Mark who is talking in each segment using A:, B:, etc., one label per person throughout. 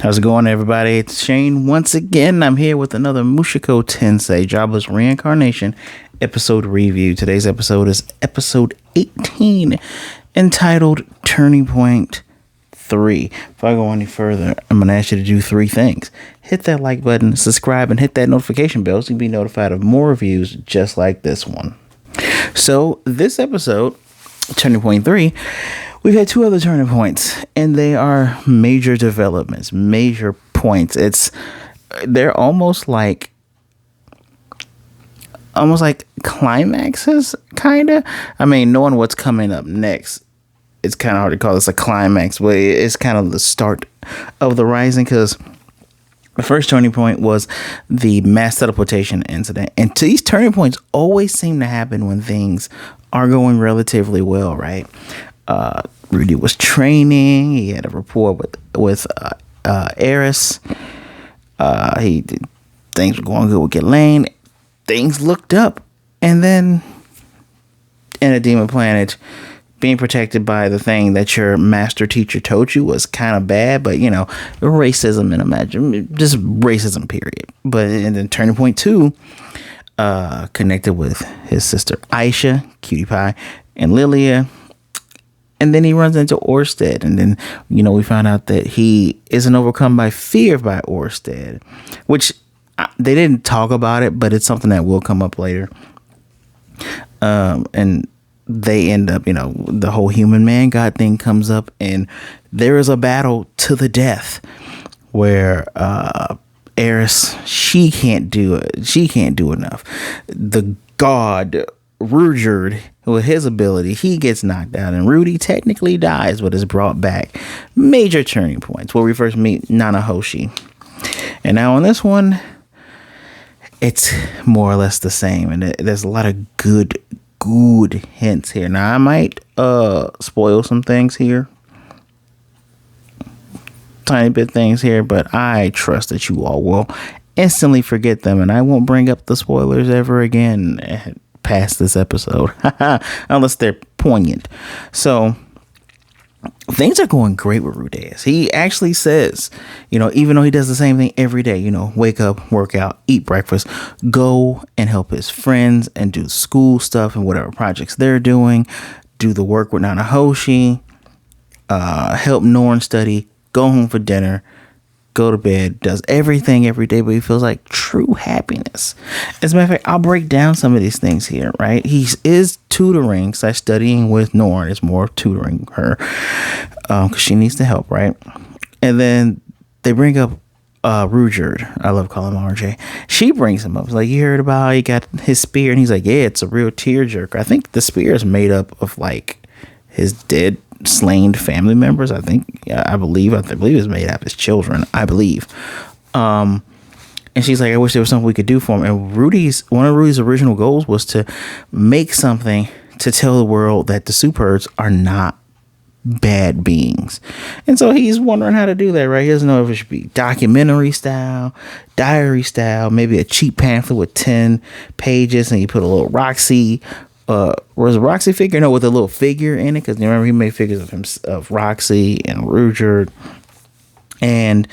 A: How's it going, everybody? It's Shane once again. I'm here with another Mushoku Tensei Jobless Reincarnation episode review. Today's episode is episode 18, entitled Turning Point 3. If I go any further, I'm going to ask you to do three things. Hit that like button, subscribe, and hit that notification bell so you can be notified of more reviews just like this one. So this episode, Turning Point 3, we've had two other turning points, and they are major developments, major points. They're almost like climaxes, kind of. I mean, knowing what's coming up next, it's kind of hard to call this a climax, but it's kind of the start of the rising, because the first turning point was the mass teleportation incident. And these turning points always seem to happen when things are going relatively well, right? Rudy was training. He had a rapport with Eris. Things were going good with Ghislaine. Things looked up, and then in a demon planet, being protected by the thing that your master teacher told you was kind of bad, but racism and imagine just racism, period. But and then turning point 2, connected with his sister Aisha, Cutie Pie, and Lilia. And then he runs into Orsted, and then, we found out that he isn't overcome by fear by Orsted, which they didn't talk about it, but it's something that will come up later. And they end up, the whole human man god thing comes up, and there is a battle to the death where Eris, she can't do enough. The god Rudeus, with his ability, he gets knocked out, and Rudy technically dies, but is brought back. Major turning points where we first meet Nanahoshi. And now on this one, it's more or less the same, and there's a lot of good hints here. Now I might spoil some things here, tiny bit things here, but I trust that you all will instantly forget them, and I won't bring up the spoilers ever again past this episode unless they're poignant. So things are going great with Rudeus. He actually says, even though he does the same thing every day, wake up, work out, eat breakfast, go and help his friends and do school stuff and whatever projects they're doing, do the work with Nanahoshi, help Norn study, go home for dinner, go to bed, does everything every day, but he feels like true happiness. As a matter of fact, I'll break down some of these things here, right? He is tutoring, studying with Norn. It's more tutoring her because she needs the help, right? And then they bring up Rudeus. I love calling him RJ. She brings him up. It's like, you heard about how he got his spear? And he's like, yeah, it's a real tearjerker. I think the spear is made up of like his dead, slain family members. I believe it was made out of his children, I believe. And she's like, I wish there was something we could do for him. And one of Rudy's original goals was to make something to tell the world that the Superherds are not bad beings. And so he's wondering how to do that, right? He doesn't know if it should be documentary style, diary style, maybe a cheap pamphlet with 10 pages, and you put a little Roxy was a Roxy figure? No, with a little figure in it, because remember he made figures of him, of Roxy and Rudeus. And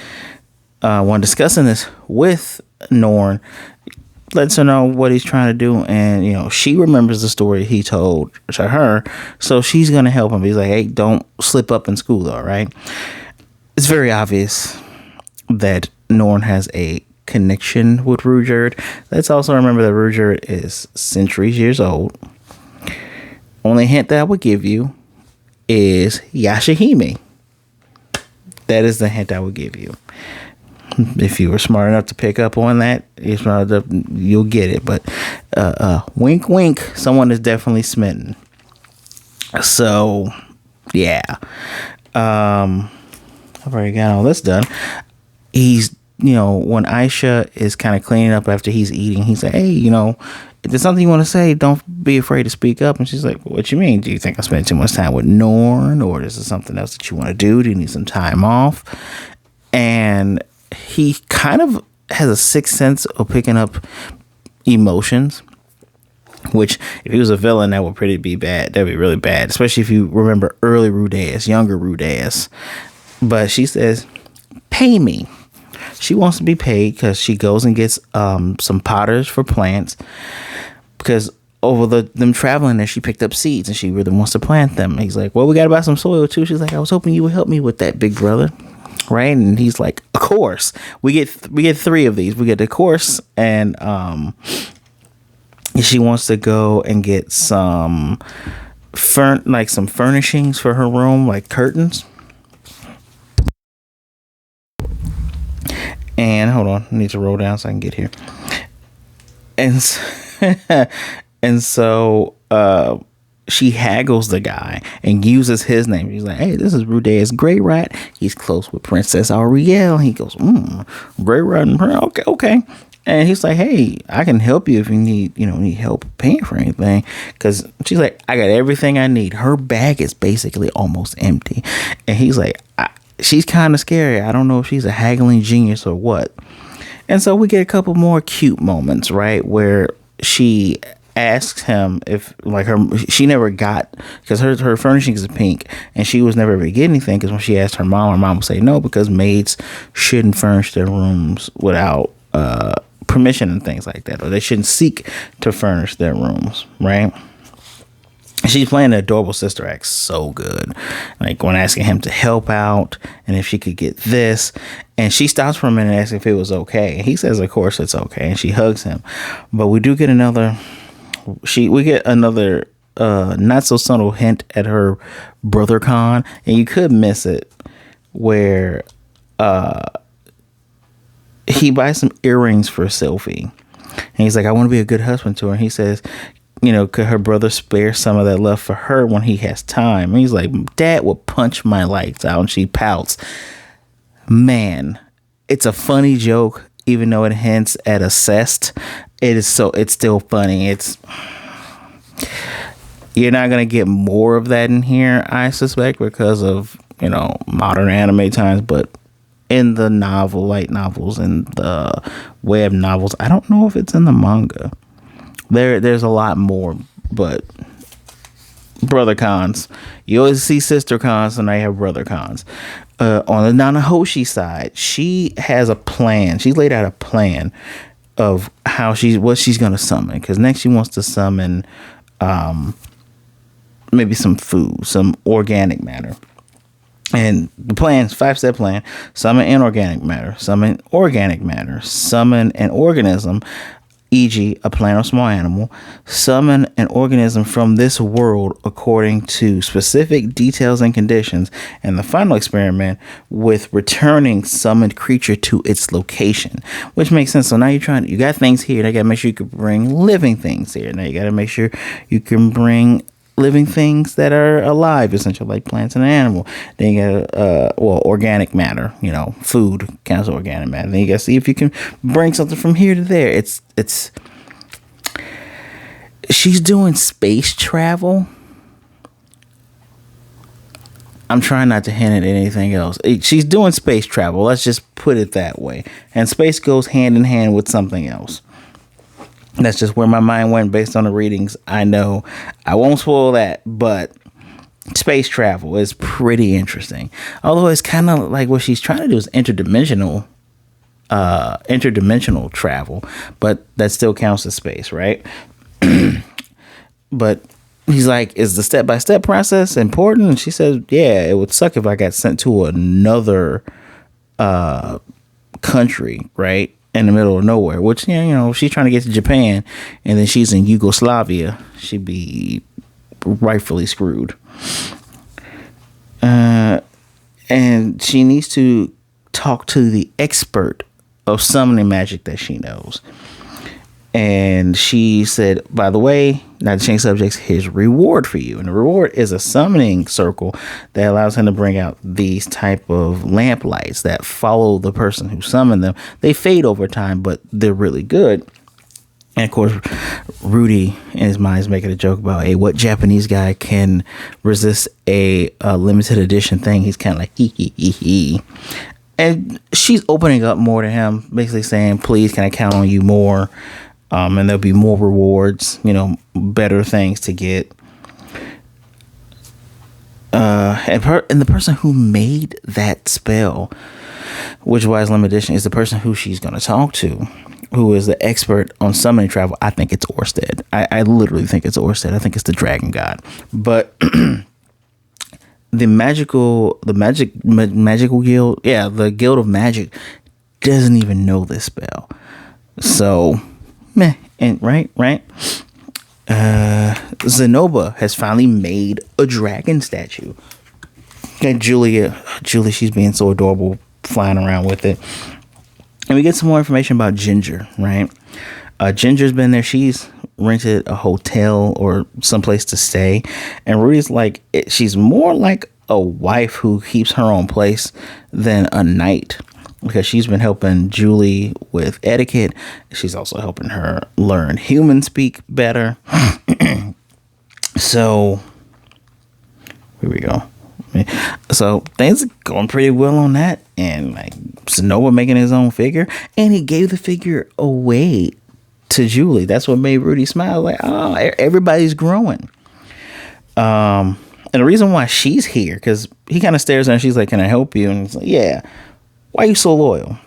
A: when discussing this with Norn, lets her know what he's trying to do, and she remembers the story he told to her, so she's gonna help him. He's like, hey, don't slip up in school though, right? It's very obvious that Norn has a connection with Rudeus. Let's also remember that Rudeus is centuries years old. Only hint that I would give you is Yashahime. That is the hint I would give you. If you were smart enough to pick up on that, you'll get it. But wink, wink, someone is definitely smitten. So, yeah. I've already got all this done. He's, when Aisha is kind of cleaning up after he's eating, he's like, hey, if there's something you want to say, don't be afraid to speak up. And she's like, what you mean? Do you think I spent too much time with Norn? Or is there something else that you want to do? Do you need some time off? And he kind of has a sixth sense of picking up emotions, which if he was a villain, that would be bad. That'd be really bad, especially if you remember early Rudeus, younger Rudeus. But she says, pay me. She wants to be paid because she goes and gets some potters for plants, because over them traveling there, she picked up seeds and she really wants to plant them. And he's like, well, we got to buy some soil too. She's like, I was hoping you would help me with that, big brother. Right? And he's like, of course. We get 3 of these. We get the course, and she wants to go and get some some furnishings for her room, like curtains. And hold on, I need to roll down so I can get here. And so she haggles the guy and uses his name. She's like, hey, this is Rudeus Greyrat. He's close with Princess Ariel. He goes, Greyrat and okay. And he's like, hey, I can help you if you need help paying for anything. Because she's like, I got everything I need. Her bag is basically almost empty. And he's like, she's kind of scary. I don't know if she's a haggling genius or what. And so we get a couple more cute moments, right? Where she asks him if she never got, because her furnishings is pink and she was never able to get anything, because when she asked her mom would say no, because maids shouldn't furnish their rooms without permission and things like that, or they shouldn't seek to furnish their rooms, right? She's playing the adorable sister act so good, like when asking him to help out and if she could get this, and she stops for a minute and asks if it was okay, and he says of course it's okay, and she hugs him. But we do get another not so subtle hint at her brother con, and you could miss it, where he buys some earrings for Sylphie, and he's like, I want to be a good husband to her. And he says, could her brother spare some of that love for her when he has time? And he's like, Dad would punch my lights out. And she pouts. Man, it's a funny joke, even though it hints at a cest. It's still funny. You're not gonna get more of that in here, I suspect, because of modern anime times, but in the light novels and the web novels, I don't know if it's in the manga. There's a lot more, but brother cons. You always see sister cons, and now you have brother cons. On the Nanahoshi side, she has a plan. She's laid out a plan of what she's gonna summon. Because next she wants to summon maybe some food, some organic matter. And the plan, 5-step plan: summon inorganic matter, summon organic matter, summon an organism, e.g. a plant or small animal, summon an organism from this world according to specific details and conditions, and the final experiment with returning summoned creature to its location, which makes sense. So now you got things here, and I got to make sure you can bring living things here. Now you got to make sure you can bring living things that are alive, essentially, like plants and an animal. Then you got organic matter, food counts as organic matter. Then you got to see if you can bring something from here to there. It's she's doing space travel. I'm trying not to hint at anything else. She's doing space travel. Let's just put it that way. And space goes hand in hand with something else. That's just where my mind went based on the readings. I know I won't spoil that, but space travel is pretty interesting. Although it's kind of like what she's trying to do is interdimensional travel, but that still counts as space, right? But he's like, is the step-by-step process important? And she says, yeah, it would suck if I got sent to another country, right? In the middle of nowhere, which, she's trying to get to Japan and then she's in Yugoslavia, she'd be rightfully screwed. And she needs to talk to the expert of summoning magic that she knows. And she said, by the way, not to change subjects, his reward for you. And the reward is a summoning circle that allows him to bring out these type of lamp lights that follow the person who summoned them. They fade over time, but they're really good. And of course, Rudy in his mind is making a joke about, hey, what Japanese guy can resist a limited edition thing? He's kind of like, hee, hee, hee, hee. And she's opening up more to him, basically saying, please, can I count on you more? And there'll be more rewards, better things to get. And the person who made that spell Which Wise Limited Edition is the person who she's going to talk to, who is the expert on summoning travel. I think it's Orsted. I literally think it's Orsted. I think it's the dragon god. But the magical guild, the guild of magic doesn't even know this spell. So, meh. And right. Zenoba has finally made a dragon statue. And Julie, she's being so adorable, flying around with it. And we get some more information about Ginger, right? Ginger's been there. She's rented a hotel or someplace to stay. And Rudy's like, she's more like a wife who keeps her own place than a knight, because she's been helping Julie with etiquette. She's also helping her learn human speak better. So here we go. So things are going pretty well on that. And like Zenoba making his own figure, and he gave the figure away to Julie. That's what made Rudy smile. Like, oh, everybody's growing. And the reason why she's here, because he kind of stares at her and she's like, can I help you? And he's like, yeah. Why are you so loyal?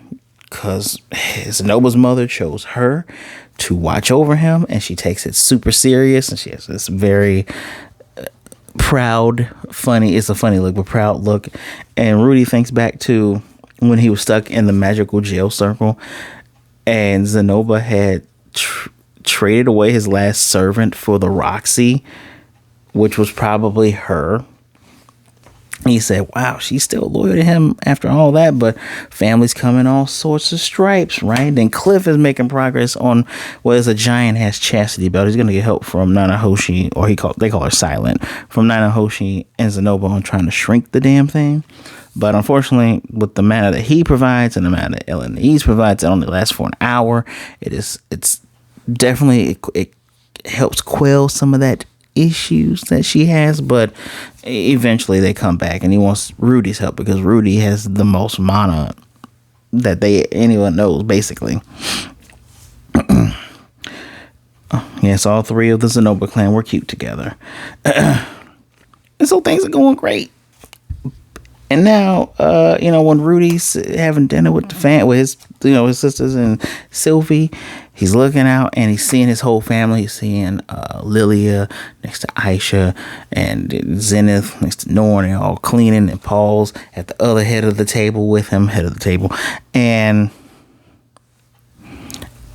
A: Because Zenoba's mother chose her to watch over him, and she takes it super serious, and she has this very proud, funny, it's a funny look, but proud look. And Rudy thinks back to when he was stuck in the magical jail circle, and Zenoba had traded away his last servant for the Roxy, which was probably her. He said, wow, she's still loyal to him after all that, but families come in all sorts of stripes, right? Then Cliff is making progress on what is a giant-ass chastity belt. He's going to get help from Nanahoshi, or they call her Silent, from Nanahoshi and Zenoba on trying to shrink the damn thing. But unfortunately, with the mana that he provides and the mana that LNEs provides, it only lasts for an hour. It's definitely, it helps quell some of that issues that she has, but eventually they come back, and he wants Rudy's help because Rudy has the most mana that anyone knows, basically. Yes, all three of the Zenoba clan were cute together. And so things are going great. And now, when Rudy's having dinner with his sisters and Sylphie, he's looking out and he's seeing his whole family. He's seeing Lilia next to Aisha and Zenith next to Norn, and all cleaning, and Paul's at the other head of the table, and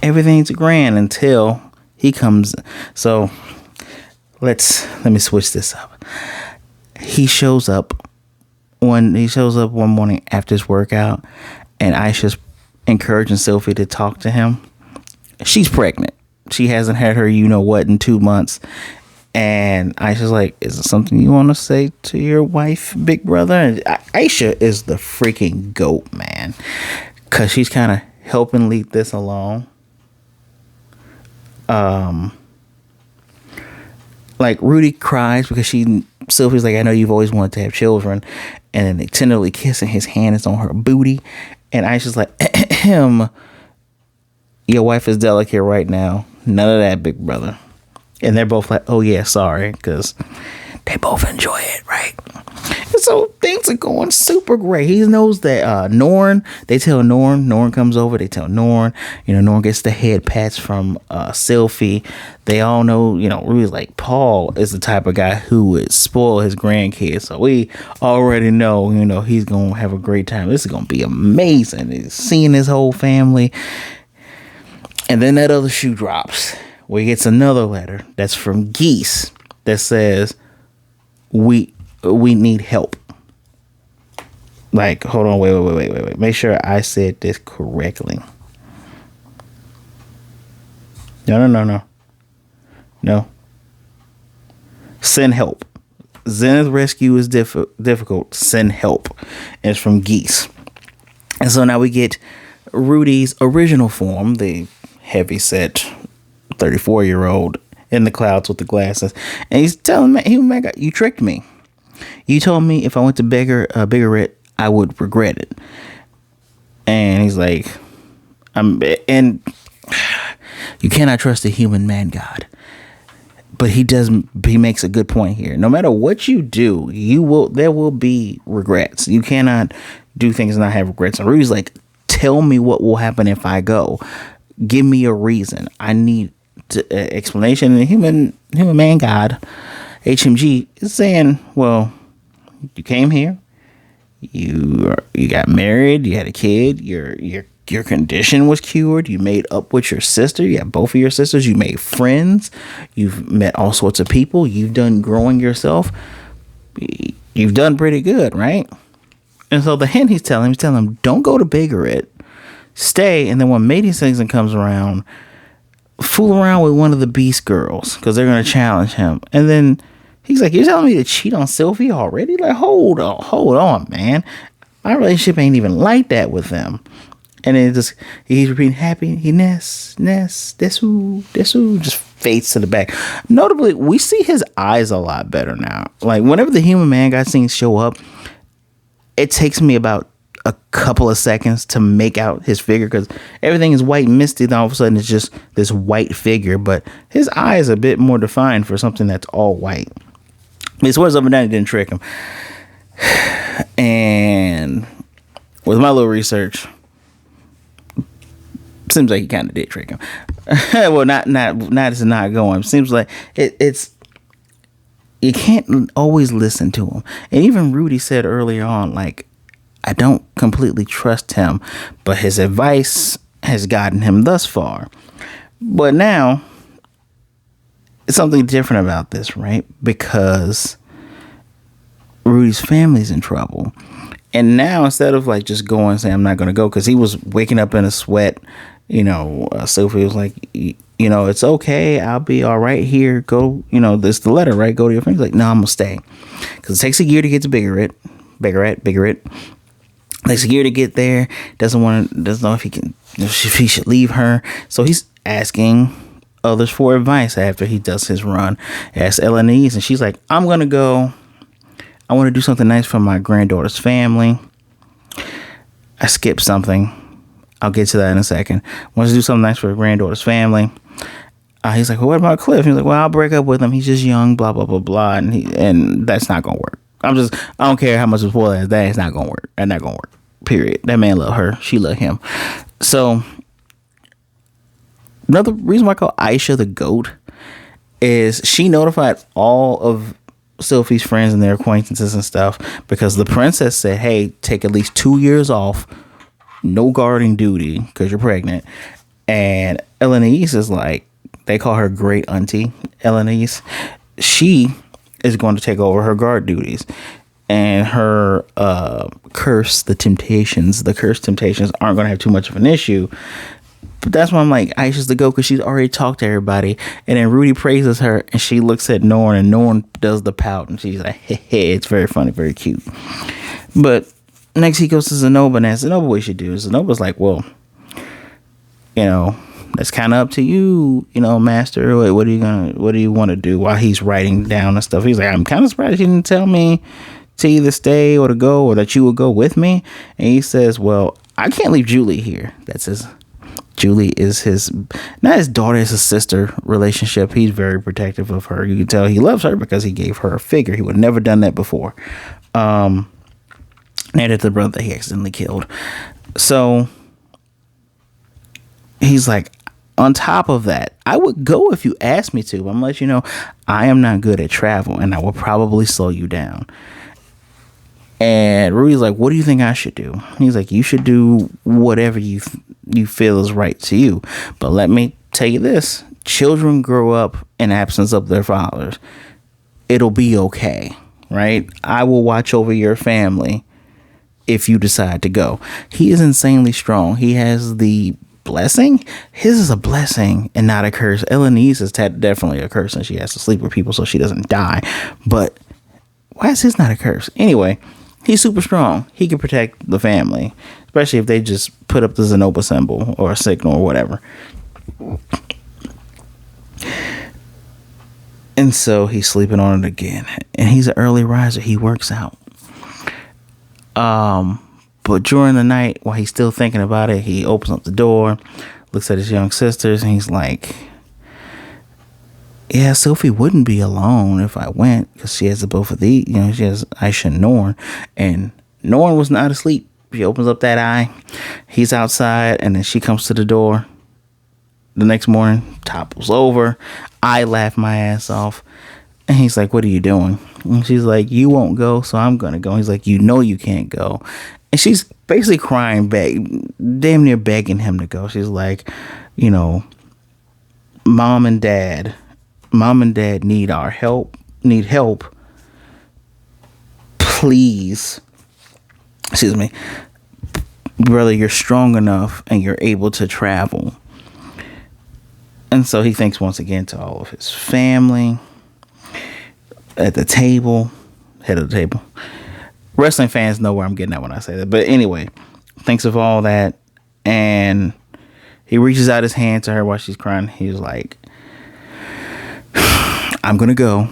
A: everything's grand until he comes. So let me switch this up. He shows up one morning after his workout, and Aisha's encouraging Sylphie to talk to him. She's pregnant. She hasn't had her in 2 months. And Aisha's like, is it something you want to say to your wife, big brother? And Aisha is the freaking goat, man, because she's kind of helping lead this along. Like Rudy cries because Sylphie's like, I know you've always wanted to have children. And then they tenderly kiss, and his hand is on her booty. And Aisha's like, your wife is delicate right now. None of that, big brother. And they're both like, oh yeah, sorry, because they both enjoy it, right? And so things are going super great. He knows that Norn comes over, they tell Norn, Norn gets the head pats from Sylphie. They all know, Rudy's like, Paul is the type of guy who would spoil his grandkids. So we already know, he's going to have a great time. This is going to be amazing. He's seeing his whole family. And then that other shoe drops, where he gets another letter that's from Geese that says, we need help. Like, hold on, wait. Make sure I said this correctly. No. Send help. Zenith rescue is difficult. Send help. And it's from Geese. And so now we get Rudy's original form, the heavy-set 34-year-old in the clouds with the glasses. And he's telling me, you tricked me. You told me if I went to Greyrat, I would regret it. And he's like, and you cannot trust a human man god. but he makes a good point here. No matter what you do, there will be regrets. You cannot do things and not have regrets. And Rudy's like, tell me what will happen if I go. Give me a reason. I need explanation. And the human man god, HMG, is saying, well, you came here, you got married, you had a kid, your condition was cured, you made up with your sister, you have both of your sisters, you made friends, you've met all sorts of people, you've done growing yourself, you've done pretty good, right? And so the hint he's telling him, don't go to Greyrat, stay, and then when mating season comes around, fool around with one of the beast girls, because they're going to challenge him. And then he's like, you're telling me to cheat on Sylphie already? Like, hold on, man. Our relationship ain't even like that with them. And then he's repeating happiness, desu, just fades to the back. Notably, we see his eyes a lot better now. Like, whenever the human man god scenes show up, it takes me about a couple of seconds to make out his figure, because everything is white and misty, then all of a sudden it's just this white figure, but his eye is a bit more defined for something that's all white. He swears up and down he didn't trick him. And with my little research, seems like he kind of did trick him. Well, not it's not going. Seems like it's you can't always listen to him. And even Rudy said earlier on, like, I don't completely trust him, but his advice has gotten him thus far. But now it's something different about this, right? Because Rudy's family's in trouble. And now, instead of like just going and saying, I'm not going to go, because he was waking up in a sweat, Sylphie was like, it's okay. I'll be all right here. Go, this the letter, right? Go to your friends. Like, no, I'm going to stay. Because it takes a year to get to Greyrat. Takes a year to get there. Doesn't know if he should leave her. So he's asking others for advice after he does his run. Asks Elenise, and she's like, I'm going to go. I want to do something nice for my granddaughter's family. I skipped something. I'll get to that in a second. Wants to do something nice for her granddaughter's family. He's like, well, what about Cliff? He's like, well, I'll break up with him. He's just young, blah, blah, blah, blah. And that's not going to work. I don't care how much of a spoiler is that. It's not going to work. That's not going to work. Period. That man loved her. She loved him. So another reason why I call Aisha the GOAT is she notified all of Sylphie's friends and their acquaintances and stuff, because the princess said, hey, take at least 2 years off, no guarding duty because you're pregnant. And Elenise is like, they call her great auntie Elenise. She is going to take over her guard duties, and her cursed temptations aren't going to have too much of an issue. But that's why I'm like, Aisha's the GOAT, because she's already talked to everybody. And then Rudy praises her, and she looks at Norn, and Norn does the pout, and she's like, hey, it's very funny, very cute. But next he goes to Zenoba and asks Zenoba what he should do. Zenoba's like, well, that's kind of up to you, master. What do you want to do? While he's writing down and stuff, he's like, I'm kind of surprised you didn't tell me to either stay or to go, or that you would go with me. And he says, well, I can't leave Julie here. Julie is not his daughter, it's his sister relationship. He's very protective of her. You can tell he loves her because he gave her a figure. He would have never done that before. And it's the brother that he accidentally killed. So he's like, on top of that, I would go if you asked me to. But I'm gonna let you know, I am not good at travel, and I will probably slow you down. And Rudy's like, what do you think I should do? He's like, you should do whatever you feel is right to you. But let me tell you this. Children grow up in absence of their fathers. It'll be okay, right? I will watch over your family if you decide to go. He is insanely strong. He has the blessing. His is a blessing and not a curse. Elenise is definitely a curse, and she has to sleep with people so she doesn't die. But why is his not a curse? Anyway, he's super strong. He can protect the family, especially if they just put up the Zenoba symbol or a signal or whatever. And so he's sleeping on it again. And he's an early riser. He works out. But during the night, while he's still thinking about it, he opens up the door, looks at his young sisters, and he's like, yeah, Sylphie wouldn't be alone if I went, because she has the both of these. You know, she has Aisha and Norn, and Norn was not asleep. She opens up that eye. He's outside, and then she comes to the door. The next morning, topples over. I laugh my ass off, and he's like, "What are you doing?" And she's like, "You won't go, so I'm gonna go." He's like, "You know you can't go," and she's basically crying, damn near begging him to go. She's like, you know, mom and dad need our help, need help. Please, excuse me, brother, you're strong enough and you're able to travel. And so he thinks once again to all of his family at the table, head of the table. Wrestling fans know where I'm getting at when I say that. But anyway, thinks of all that, and he reaches out his hand to her while she's crying. He's like, I'm going to go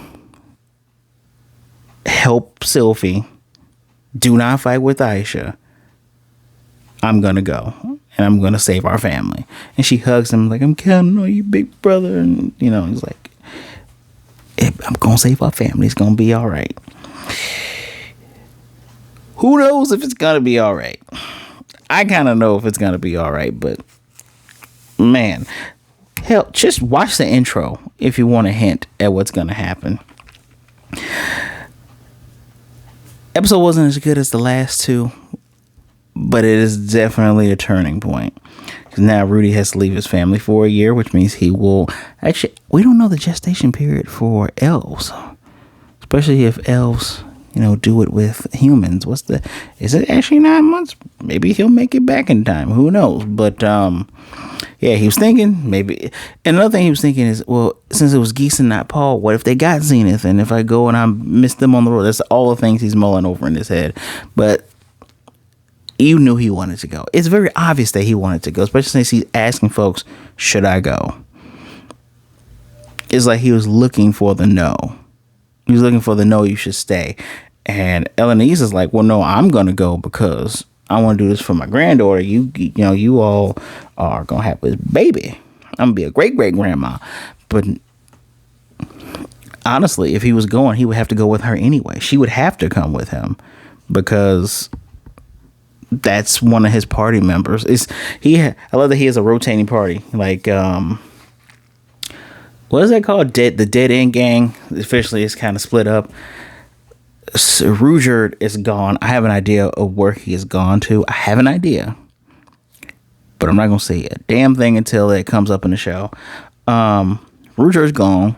A: help Sylphie. Do not fight with Aisha. I'm going to go, and I'm going to save our family. And she hugs him like, I'm counting on you, big brother. And, you know, he's like, I'm going to save our family. It's going to be all right. Who knows if it's going to be all right? I kind of know if it's going to be all right, but man, hell, just watch the intro if you want a hint at what's going to happen. Episode wasn't as good as the last two, but it is definitely a turning point. Because now Rudy has to leave his family for a year, which means he will... Actually, we don't know the gestation period for elves. Especially if elves, you know, do it with humans. Is it actually 9 months? Maybe he'll make it back in time. Who knows? But, yeah, he was thinking maybe. And another thing he was thinking is, well, since it was Geese and not Paul, what if they got Zenith? And if I go and I miss them on the road? That's all the things he's mulling over in his head. But you knew he wanted to go. It's very obvious that he wanted to go, especially since he's asking folks, should I go? It's like he was looking for the no. He was looking for the no, you should stay. And Elenise is like, well, no, I'm going to go because I want to do this for my granddaughter. You know, you all are going to have this baby. I'm going to be a great-great-grandma. But honestly, if he was going, he would have to go with her anyway. She would have to come with him because that's one of his party members. I love that he has a rotating party. Like, what is that called? The Dead End Gang. Officially, it's kind of split up. Rudeus is gone. I have an idea of where he has gone to. I have an idea, but I'm not gonna say a damn thing until it comes up in the show. Rudeus is gone.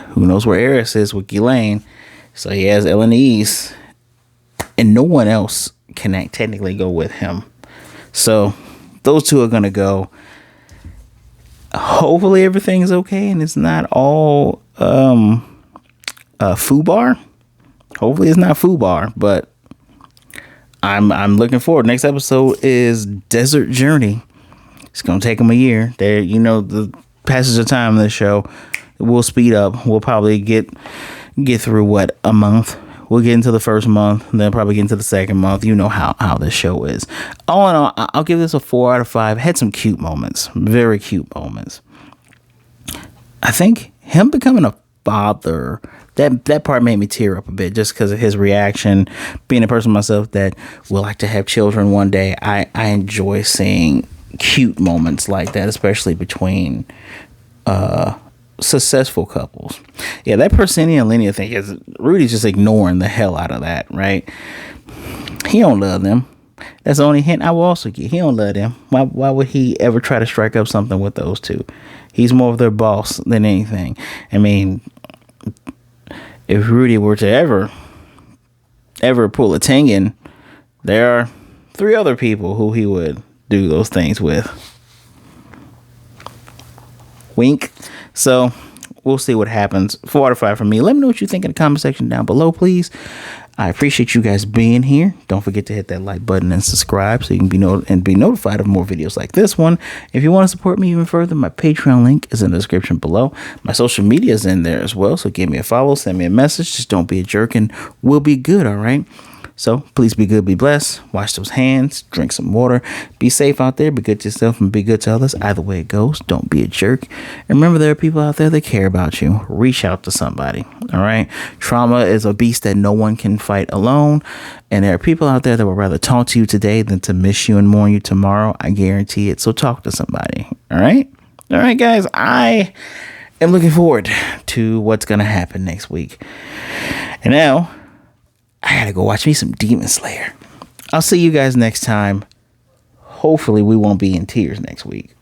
A: Who knows where Eris is with Ghislaine? So he has Elenise, and no one else can technically go with him. So those two are gonna go. Hopefully everything's okay and it's not all FUBAR. Hopefully it's not FUBAR, but I'm looking forward. Next episode is Desert Journey. It's gonna take them a year. There, you know, the passage of time in this show will speed up. We'll probably get through a month. We'll get into the first month, and then probably get into the second month. You know how this show is. All in all, I'll give this a 4 out of 5. Had some cute moments, very cute moments. I think him becoming a father, that part made me tear up a bit just because of his reaction. Being a person myself that would like to have children one day, I enjoy seeing cute moments like that, especially between successful couples. Yeah, that Persinia and Linnea thing is Rudy's just ignoring the hell out of that, right? He don't love them. That's the only hint I will also get. He don't love them. Why would he ever try to strike up something with those two? He's more of their boss than anything. I mean, if Rudy were to ever pull a Tengen, there are 3 other people who he would do those things with. Wink. So we'll see what happens. 4 out of 5 from me. Let me know what you think in the comment section down below, please. I appreciate you guys being here. Don't forget to hit that like button and subscribe so you can be notified of more videos like this one. If you want to support me even further, my Patreon link is in the description below. My social media is in there as well, so give me a follow, send me a message. Just don't be a jerk and we'll be good, all right? So please be good, be blessed. Wash those hands, drink some water. Be safe out there. Be good to yourself and be good to others. Either way it goes, don't be a jerk. And remember, there are people out there that care about you. Reach out to somebody. All right. Trauma is a beast that no one can fight alone. And there are people out there that would rather talk to you today than to miss you and mourn you tomorrow. I guarantee it. So talk to somebody. All right. All right, guys. I am looking forward to what's going to happen next week. And now I got to go watch me some Demon Slayer. I'll see you guys next time. Hopefully we won't be in tears next week.